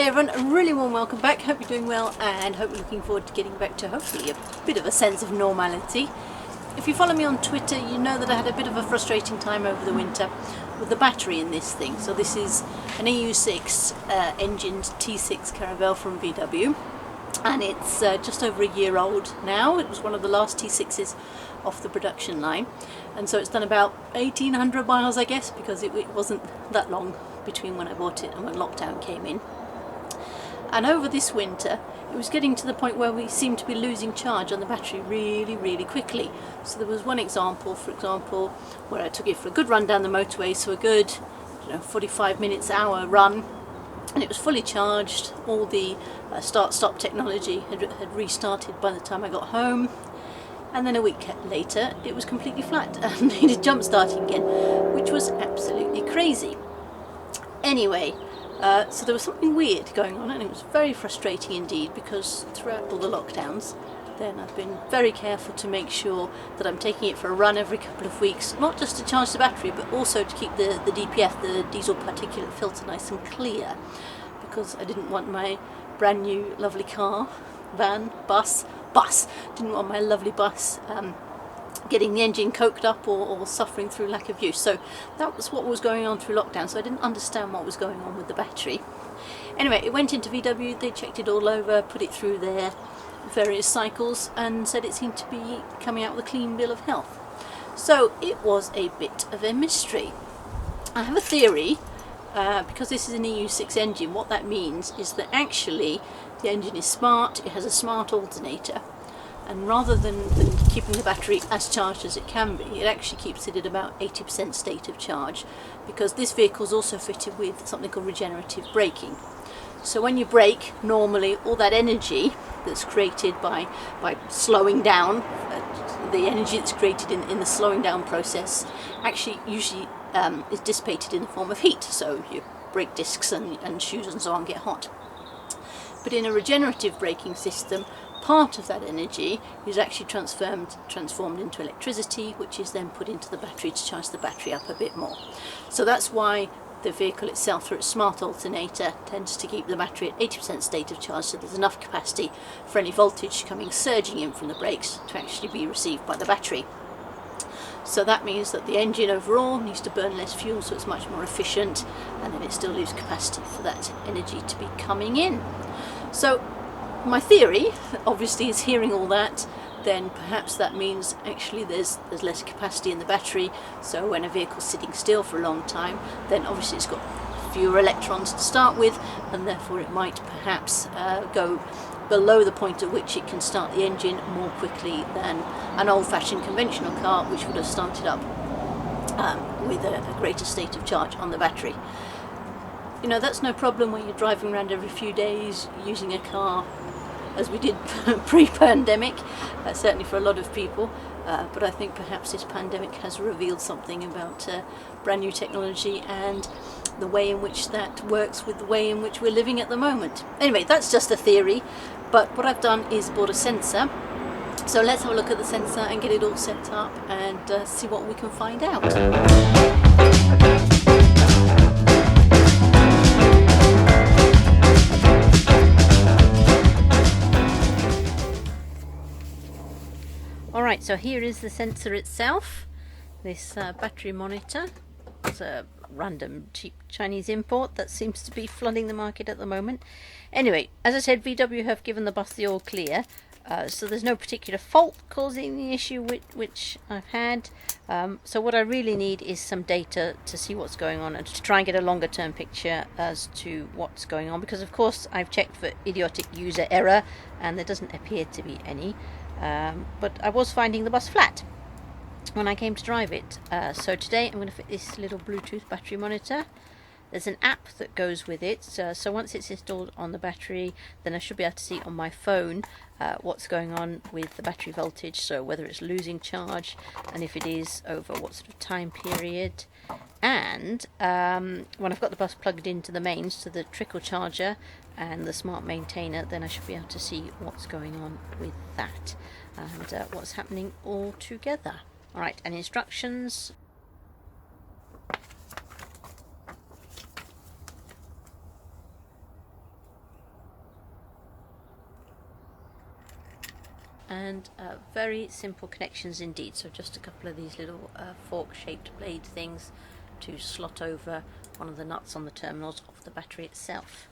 everyone, a really warm welcome back. Hope you're doing well and hope you're looking forward to getting back to hopefully a bit of a sense of normality. If you follow me on Twitter, you know that I had a bit of a frustrating time over the winter with the battery in this thing. So this is an EU6 engined T6 Caravelle from VW, and it's just over a year old now. It was one of the last T6s off the production line, and so it's done about 1800 miles, I guess, because it wasn't that long between when I bought it and when lockdown came in. And over this winter it was getting to the point where we seemed to be losing charge on the battery really quickly. So there was one example, for example, where I took it for a good run down the motorway, so a good 45 minutes, hour run, and it was fully charged. All the start-stop technology had restarted by the time I got home, and then a week later it was completely flat and needed jump starting again, which was absolutely crazy. Anyway, so there was something weird going on, and it was very frustrating indeed, because throughout all the lockdowns then I've been very careful to make sure that I'm taking it for a run every couple of weeks, not just to charge the battery but also to keep the DPF, the diesel particulate filter, nice and clear, because I didn't want my brand new lovely car, van, bus, didn't want my lovely bus getting the engine coked up or suffering through lack of use. So that was what was going on through lockdown, so I didn't understand what was going on with the battery. Anyway, it went into VW, they checked it all over, put it through their various cycles, and said it seemed to be coming out with a clean bill of health. So it was a bit of a mystery. I have a theory, because this is an EU6 engine. What that means is that actually the engine is smart, it has a smart alternator, and rather than keeping the battery as charged as it can be, it actually keeps it at about 80% state of charge, because this vehicle is also fitted with something called regenerative braking. So when you brake, normally all that energy that's created by slowing down, the energy that's created in the slowing down process actually usually is dissipated in the form of heat, so your brake discs and shoes and so on get hot. But in a regenerative braking system, part of that energy is actually transformed into electricity, which is then put into the battery to charge the battery up a bit more. So that's why the vehicle itself, through its smart alternator, tends to keep the battery at 80% state of charge, so there's enough capacity for any voltage coming surging in from the brakes to actually be received by the battery. So that means that the engine overall needs to burn less fuel, so it's much more efficient, and then it still leaves capacity for that energy to be coming in. So my theory, obviously, is hearing all that, then perhaps that means actually there's less capacity in the battery, so when a vehicle's sitting still for a long time, then obviously it's got fewer electrons to start with, and therefore it might perhaps go below the point at which it can start the engine more quickly than an old-fashioned conventional car, which would have started up with a greater state of charge on the battery. You know, that's no problem when you're driving around every few days using a car, as we did pre-pandemic, certainly for a lot of people, but I think perhaps this pandemic has revealed something about brand new technology and the way in which that works with the way in which we're living at the moment. Anyway, that's just a theory, but what I've done is bought a sensor. So let's have a look at the sensor and get it all set up and see what we can find out. Alright, so here is the sensor itself, this battery monitor. It's a random cheap Chinese import that seems to be flooding the market at the moment. Anyway, as I said, VW have given the bus the all clear, so there's no particular fault causing the issue which I've had. So what I really need is some data to see what's going on and to try and get a longer term picture as to what's going on, because of course I've checked for idiotic user error and there doesn't appear to be any. But I was finding the bus flat when I came to drive it. So today I'm going to fit this little Bluetooth battery monitor. There's an app that goes with it, so once it's installed on the battery, then I should be able to see on my phone what's going on with the battery voltage, so whether it's losing charge, and if it is, over what sort of time period. And when I've got the bus plugged into the mains, to the trickle charger and the smart maintainer, then I should be able to see what's going on with that and what's happening all together. Alright, and instructions. and very simple connections indeed. So just a couple of these little fork shaped blade things to slot over one of the nuts on the terminals of the battery itself.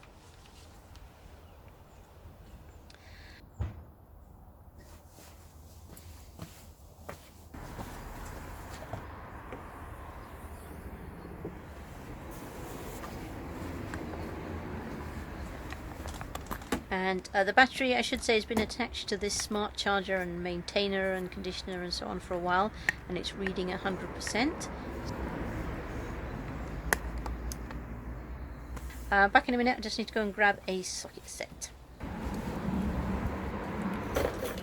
And the battery, I should say, has been attached to this smart charger and maintainer and conditioner and so on for a while, and it's reading 100%. Back in a minute. I just need to go and grab a socket set.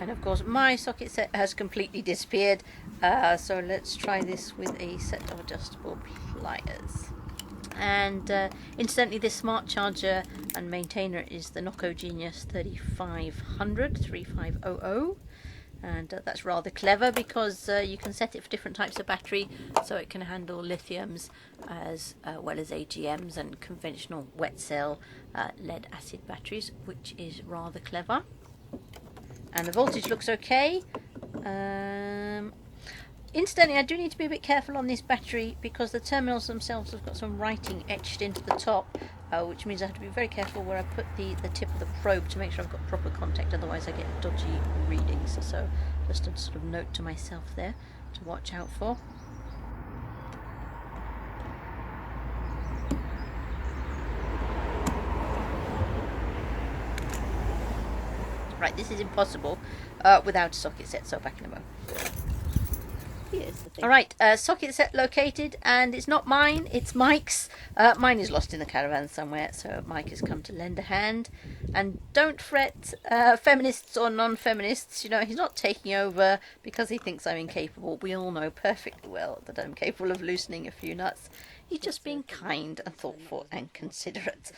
And of course my socket set has completely disappeared, so let's try this with a set of adjustable pliers. And incidentally, this smart charger and maintainer is the Noco Genius 3500, and that's rather clever because you can set it for different types of battery, so it can handle lithiums as well as AGMs and conventional wet cell lead acid batteries, which is rather clever. And the voltage looks okay. Incidentally, I do need to be a bit careful on this battery because the terminals themselves have got some writing etched into the top, which means I have to be very careful where I put the tip of the probe to make sure I've got proper contact, otherwise I get dodgy readings. So just a sort of note to myself there to watch out for. Right, this is impossible without a socket set, so back in a moment. Alright, socket set located, and it's not mine, it's Mike's. Mine is lost in the caravan somewhere, so Mike has come to lend a hand. And don't fret, feminists or non-feminists, you know, he's not taking over because he thinks I'm incapable. We all know perfectly well that I'm capable of loosening a few nuts. He's just being kind and thoughtful and considerate,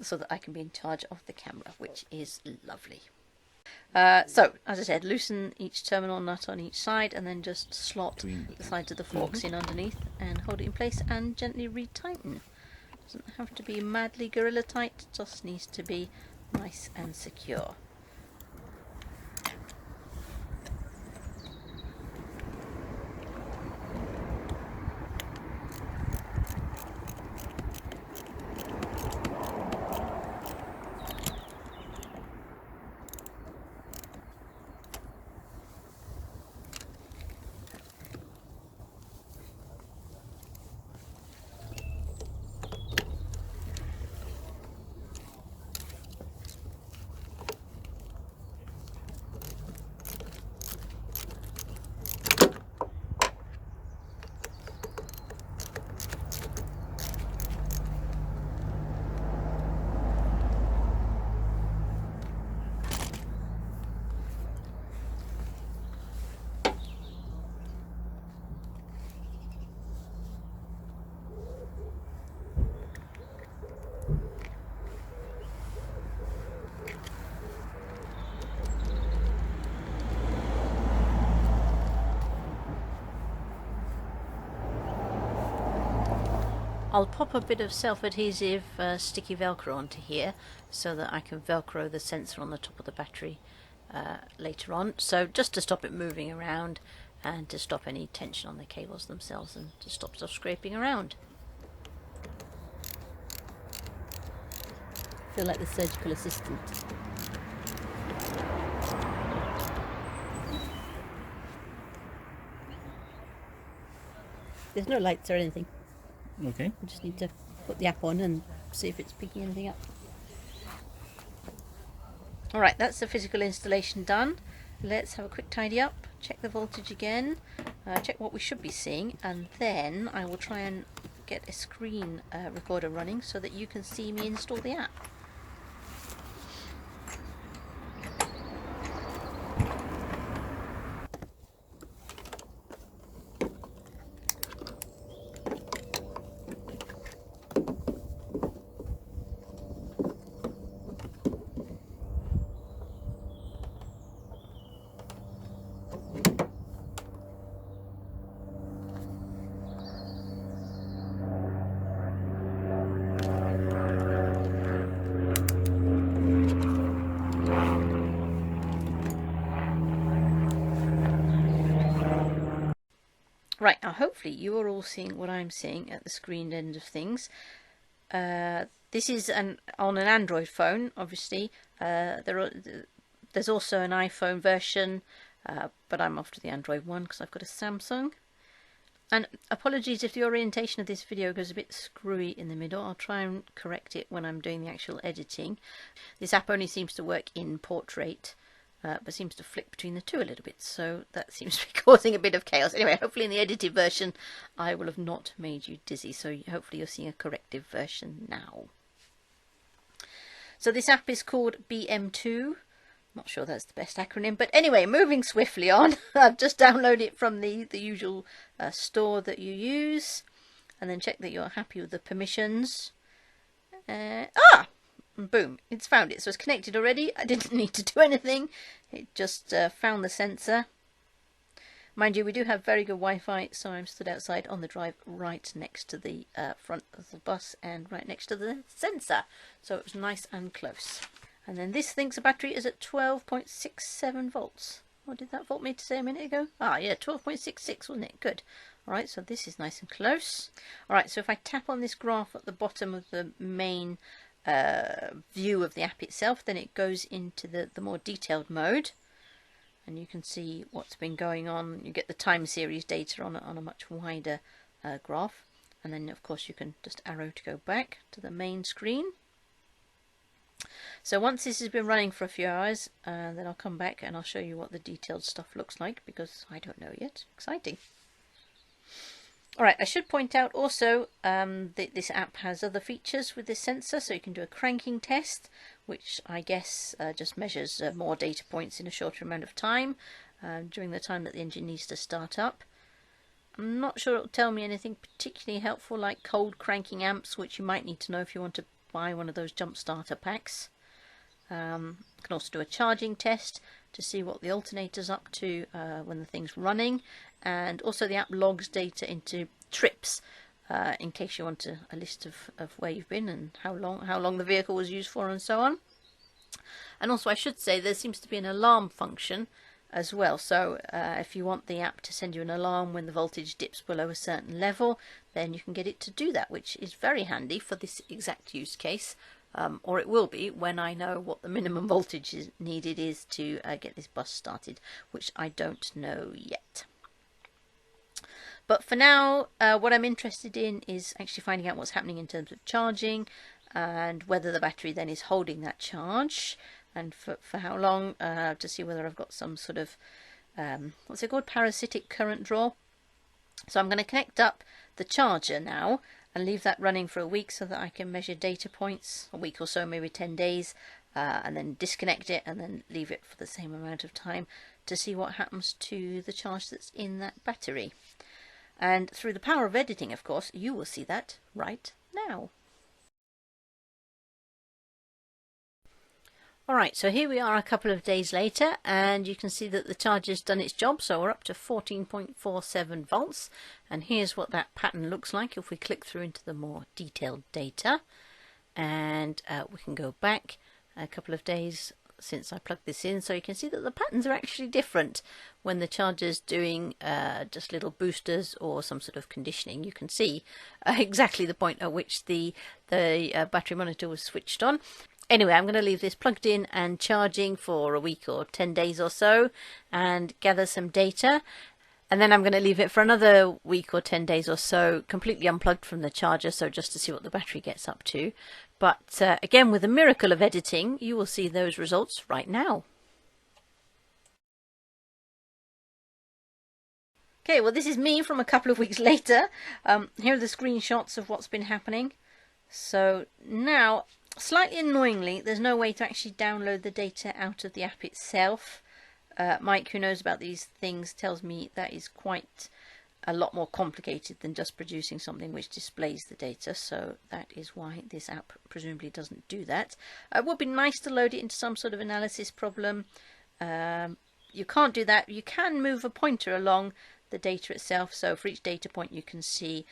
so that I can be in charge of the camera, which is lovely. So, as I said, loosen each terminal nut on each side and then just slot the sides of the forks in underneath and hold it in place and gently retighten. Doesn't have to be madly gorilla tight, just needs to be nice and secure. I'll pop a bit of self-adhesive sticky velcro onto here so that I can velcro the sensor on the top of the battery later on. So just to stop it moving around and to stop any tension on the cables themselves and to stop stuff scraping around. I feel like the surgical assistant. There's no lights or anything. Okay. I just need to put the app on and see if it's picking anything up. Alright, that's the physical installation done. Let's have a quick tidy up, check the voltage again, check what we should be seeing, and then I will try and get a screen recorder running so that you can see me install the app. Right, now hopefully you are all seeing what I'm seeing at the screen end of things. This is on an Android phone, obviously. There's also an iPhone version, but I'm off to the Android one because I've got a Samsung. And apologies if the orientation of this video goes a bit screwy in the middle. I'll try and correct it when I'm doing the actual editing. This app only seems to work in portrait, but seems to flick between the two a little bit, so that seems to be causing a bit of chaos. Anyway, hopefully in the edited version I will have not made you dizzy, so hopefully you're seeing a corrective version now. So this app is called BM2. Not sure that's the best acronym, but anyway, moving swiftly on. I've just downloaded it from the usual store that you use, and then check that you're happy with the permissions. Boom, it's found it. So it's connected already. I didn't need to do anything. It just found the sensor. Mind you, we do have very good Wi-Fi, so I'm stood outside on the drive right next to the front of the bus and right next to the sensor. So it was nice and close. And then this thinks the battery is at 12.67 volts. What did that voltmeter say a minute ago? Ah, yeah, 12.66, wasn't it? Good. Alright, so this is nice and close. Alright, so if I tap on this graph at the bottom of the main view of the app itself, then it goes into the more detailed mode. And you can see what's been going on. You get the time series data on a much wider graph. And then, of course, you can just arrow to go back to the main screen. So once this has been running for a few hours, then I'll come back and I'll show you what the detailed stuff looks like, because I don't know yet. Exciting. Alright, I should point out also that this app has other features with this sensor, so you can do a cranking test, which I guess just measures more data points in a shorter amount of time during the time that the engine needs to start up. I'm not sure it'll tell me anything particularly helpful like cold cranking amps, which you might need to know if you want to buy one of those jump starter packs. You can also do a charging test to see what the alternator's up to when the thing's running, and also the app logs data into trips in case you want a list of where you've been and how long the vehicle was used for and so on. And also I should say there seems to be an alarm function as well, so if you want the app to send you an alarm when the voltage dips below a certain level, then you can get it to do that, which is very handy for this exact use case, or it will be when I know what the minimum voltage is needed is to get this bus started, which I don't know yet. But for now, what I'm interested in is actually finding out what's happening in terms of charging and whether the battery then is holding that charge, and for how long, to see whether I've got some sort of, what's it called, parasitic current draw. So I'm going to connect up the charger now and leave that running for a week so that I can measure data points, a week or so, maybe 10 days, and then disconnect it and then leave it for the same amount of time to see what happens to the charge that's in that battery. And through the power of editing, of course, you will see that right now. Alright, so here we are a couple of days later, and you can see that the charger's done its job, so we're up to 14.47 volts, and here's what that pattern looks like if we click through into the more detailed data. And we can go back a couple of days since I plugged this in, so you can see that the patterns are actually different when the charger's doing just little boosters or some sort of conditioning. You can see exactly the point at which the battery monitor was switched on. Anyway, I'm going to leave this plugged in and charging for a week or 10 days or so and gather some data. And then I'm going to leave it for another week or 10 days or so completely unplugged from the charger, so just to see what the battery gets up to. But again, with the miracle of editing, you will see those results right now. Okay, well this is me from a couple of weeks later. Here are the screenshots of what's been happening. So now, slightly annoyingly, there's no way to actually download the data out of the app itself. Mike, who knows about these things, tells me that is quite a lot more complicated than just producing something which displays the data, so that is why this app presumably doesn't do that. It would be nice to load it into some sort of analysis problem. You can't do that. You can move a pointer along the data itself, so for each data point you can see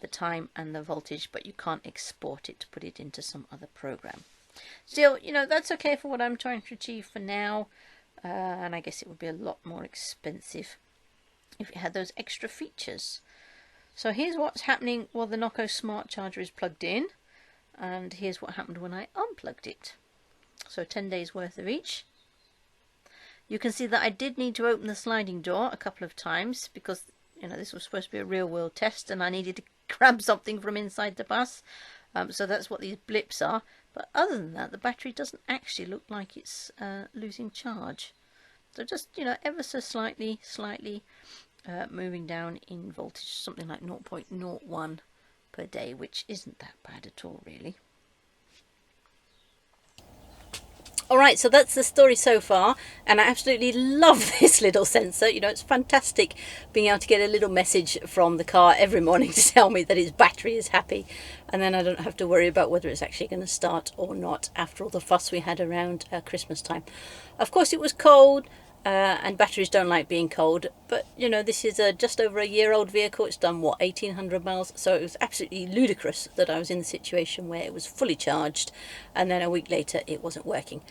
the time and the voltage, but you can't export it to put it into some other program. Still, you know, that's okay for what I'm trying to achieve for now, and I guess it would be a lot more expensive if it had those extra features. So here's what's happening while the Nocco smart charger is plugged in, and here's what happened when I unplugged it. So 10 days worth of each. You can see that I did need to open the sliding door a couple of times because, you know, this was supposed to be a real world test and I needed to grab something from inside the bus. So that's what these blips are. But other than that, the battery doesn't actually look like it's losing charge. So just, you know, ever so slightly moving down in voltage, something like 0.01 per day, which isn't that bad at all, really. Alright, so that's the story so far, and I absolutely love this little sensor. You know, it's fantastic being able to get a little message from the car every morning to tell me that its battery is happy, and then I don't have to worry about whether it's actually going to start or not after all the fuss we had around Christmas time. Of course, it was cold, and batteries don't like being cold, but you know, this is a just over a year old vehicle. It's done what, 1800 miles, so it was absolutely ludicrous that I was in the situation where it was fully charged and then a week later it wasn't working.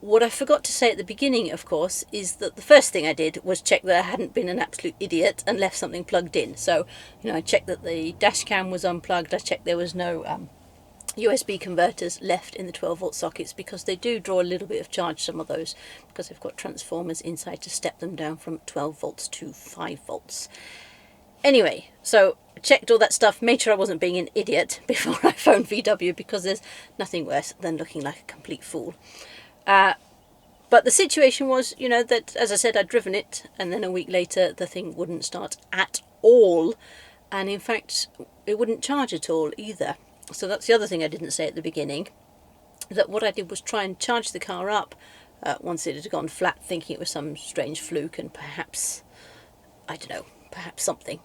What I forgot to say at the beginning, of course, is that the first thing I did was check that I hadn't been an absolute idiot and left something plugged in. So, you know, I checked that the dash cam was unplugged. I checked there was no USB converters left in the 12-volt sockets, because they do draw a little bit of charge, some of those, because they've got transformers inside to step them down from 12 volts to 5 volts. Anyway, so I checked all that stuff, made sure I wasn't being an idiot before I phoned VW, because there's nothing worse than looking like a complete fool. But the situation was, you know, that, as I said, I'd driven it, and then a week later the thing wouldn't start at all, and in fact it wouldn't charge at all either. So that's the other thing I didn't say at the beginning, that what I did was try and charge the car up once it had gone flat, thinking it was some strange fluke and perhaps, I don't know, perhaps something.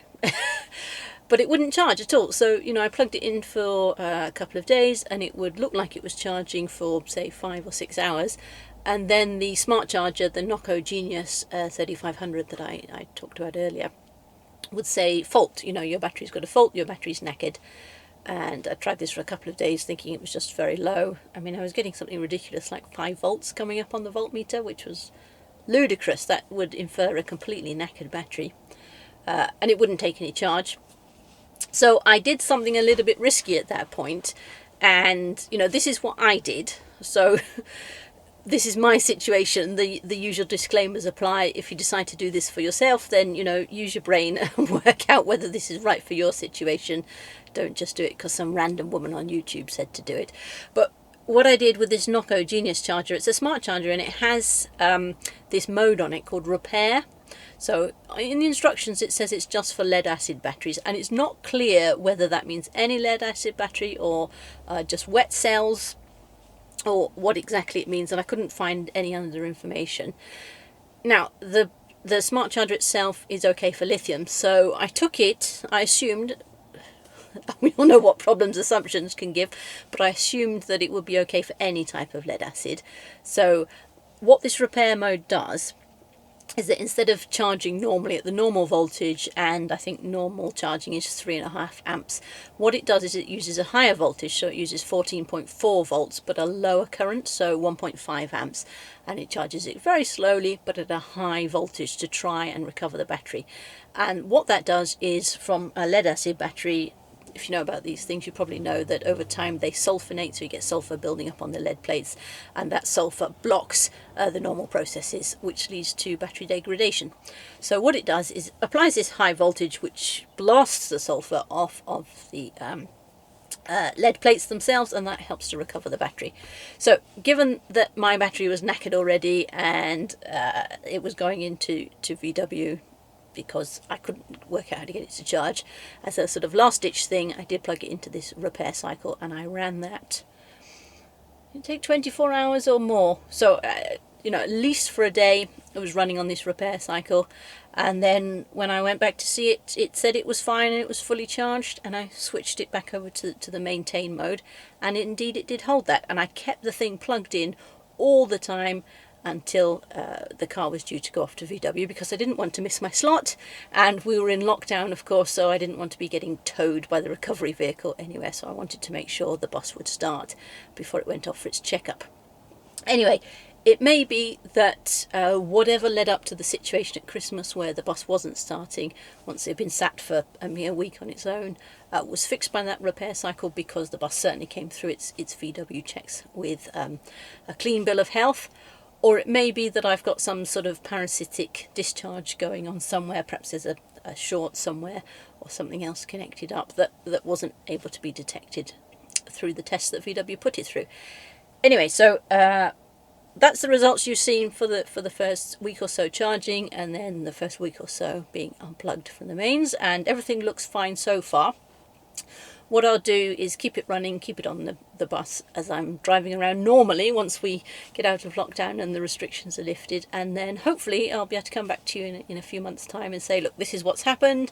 But it wouldn't charge at all. So, you know, I plugged it in for a couple of days and it would look like it was charging for, say, 5 or 6 hours. And then the smart charger, the Nocco Genius 3500 that I talked about earlier, would say fault. You know, your battery's got a fault, your battery's knackered. And I tried this for a couple of days thinking it was just very low. I mean, I was getting something ridiculous like 5 volts coming up on the voltmeter, which was ludicrous. That would infer a completely knackered battery. And it wouldn't take any charge. So I did something a little bit risky at that point. And, you know, this is what I did. So this is my situation. The usual disclaimers apply. If you decide to do this for yourself, then, you know, use your brain and work out whether this is right for your situation. Don't just do it because some random woman on YouTube said to do it. But what I did with this Nocco Genius charger, it's a smart charger and it has this mode on it called repair. So in the instructions it says it's just for lead acid batteries, and it's not clear whether that means any lead acid battery or just wet cells, or what exactly it means, and I couldn't find any other information. Now, the smart charger itself is okay for lithium, so I took it, I assumed, we all know what problems assumptions can give, but I assumed that it would be okay for any type of lead acid. So what this repair mode does is that instead of charging normally at the normal voltage, and I think normal charging is 3.5 amps, what it does is it uses a higher voltage, so it uses 14.4 volts but a lower current, so 1.5 amps, and it charges it very slowly but at a high voltage to try and recover the battery. And what that does is, from a lead acid battery, if you know about these things, you probably know that over time they sulfonate, so you get sulfur building up on the lead plates, and that sulfur blocks the normal processes, which leads to battery degradation. So what it does is applies this high voltage, which blasts the sulfur off of the lead plates themselves, and that helps to recover the battery. So given that my battery was knackered already and it was going into VW because I couldn't work out how to get it to charge, as a sort of last ditch thing, I did plug it into this repair cycle, and I ran that. It take 24 hours or more, so you know, at least for a day I was running on this repair cycle. And then when I went back to see it, it said it was fine and it was fully charged, and I switched it back over to the maintain mode, and indeed it did hold that, and I kept the thing plugged in all the time until the car was due to go off to VW, because I didn't want to miss my slot, and we were in lockdown, of course, so I didn't want to be getting towed by the recovery vehicle anywhere, so I wanted to make sure the bus would start before it went off for its checkup. Anyway, It may be that whatever led up to the situation at Christmas where the bus wasn't starting, once it had been sat for a mere week on its own, was fixed by that repair cycle, because the bus certainly came through its VW checks with a clean bill of health. Or it may be that I've got some sort of parasitic discharge going on somewhere. Perhaps there's a short somewhere or something else connected up that wasn't able to be detected through the tests that VW put it through. Anyway, so that's the results you've seen for the first week or so charging, and then the first week or so being unplugged from the mains, and everything looks fine so far. What I'll do is keep it running, keep it on the bus as I'm driving around normally once we get out of lockdown and the restrictions are lifted, and then hopefully I'll be able to come back to you in a few months' time and say, look, this is what's happened,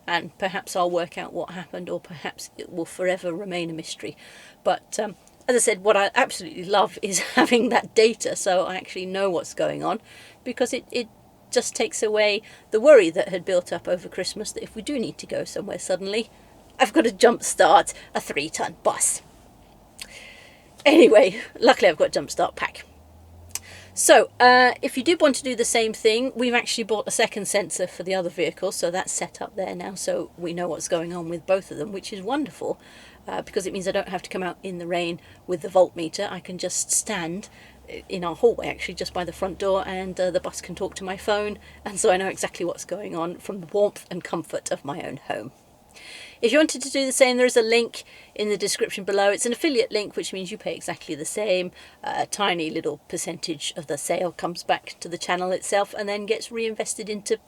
and perhaps I'll work out what happened, or perhaps it will forever remain a mystery. But as I said, what I absolutely love is having that data, so I actually know what's going on, because it just takes away the worry that had built up over Christmas, that if we do need to go somewhere suddenly, I've got to jump start a 3-ton bus. Anyway, luckily I've got a jump start pack. So if you did want to do the same thing, we've actually bought a second sensor for the other vehicle, so that's set up there now, so we know what's going on with both of them, which is wonderful, because it means I don't have to come out in the rain with the voltmeter. I can just stand in our hallway, actually, just by the front door, and the bus can talk to my phone, and so I know exactly what's going on from the warmth and comfort of my own home. If you wanted to do the same, there is a link in the description below. It's an affiliate link, which means you pay exactly the same. A tiny little percentage of the sale comes back to the channel itself and then gets reinvested into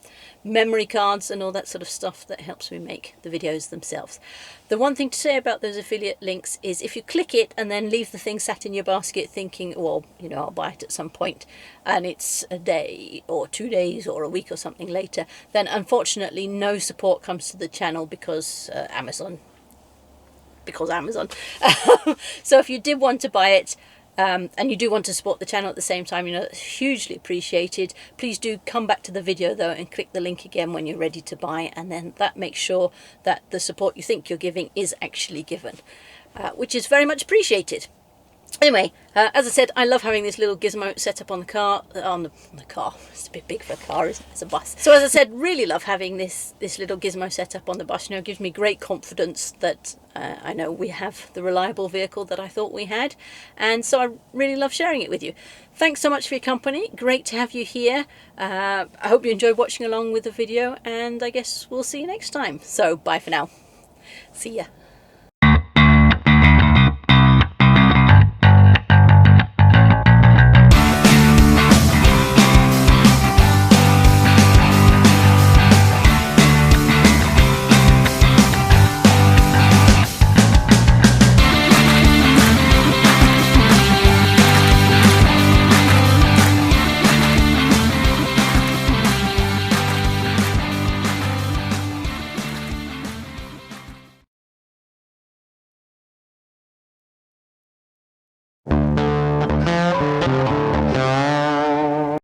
memory cards and all that sort of stuff that helps me make the videos themselves. The one thing to say about those affiliate links is if you click it and then leave the thing sat in your basket thinking, well, you know, I'll buy it at some point, and it's a day or 2 days or a week or something later, then unfortunately no support comes to the channel because Amazon. So if you did want to buy it, and you do want to support the channel at the same time, you know, it's hugely appreciated. Please do come back to the video though and click the link again when you're ready to buy, and then that makes sure that the support you think you're giving is actually given, which is very much appreciated. Anyway, as I said, I love having this little gizmo set up on the car, on the car. It's a bit big for a car, isn't it? It's a bus. So as I said, really love having this little gizmo set up on the bus. You know, it gives me great confidence that I know we have the reliable vehicle that I thought we had, and so I really love sharing it with you. Thanks so much for your company. Great to have you here. I hope you enjoyed watching along with the video, and I guess we'll see you next time. So bye for now. See ya.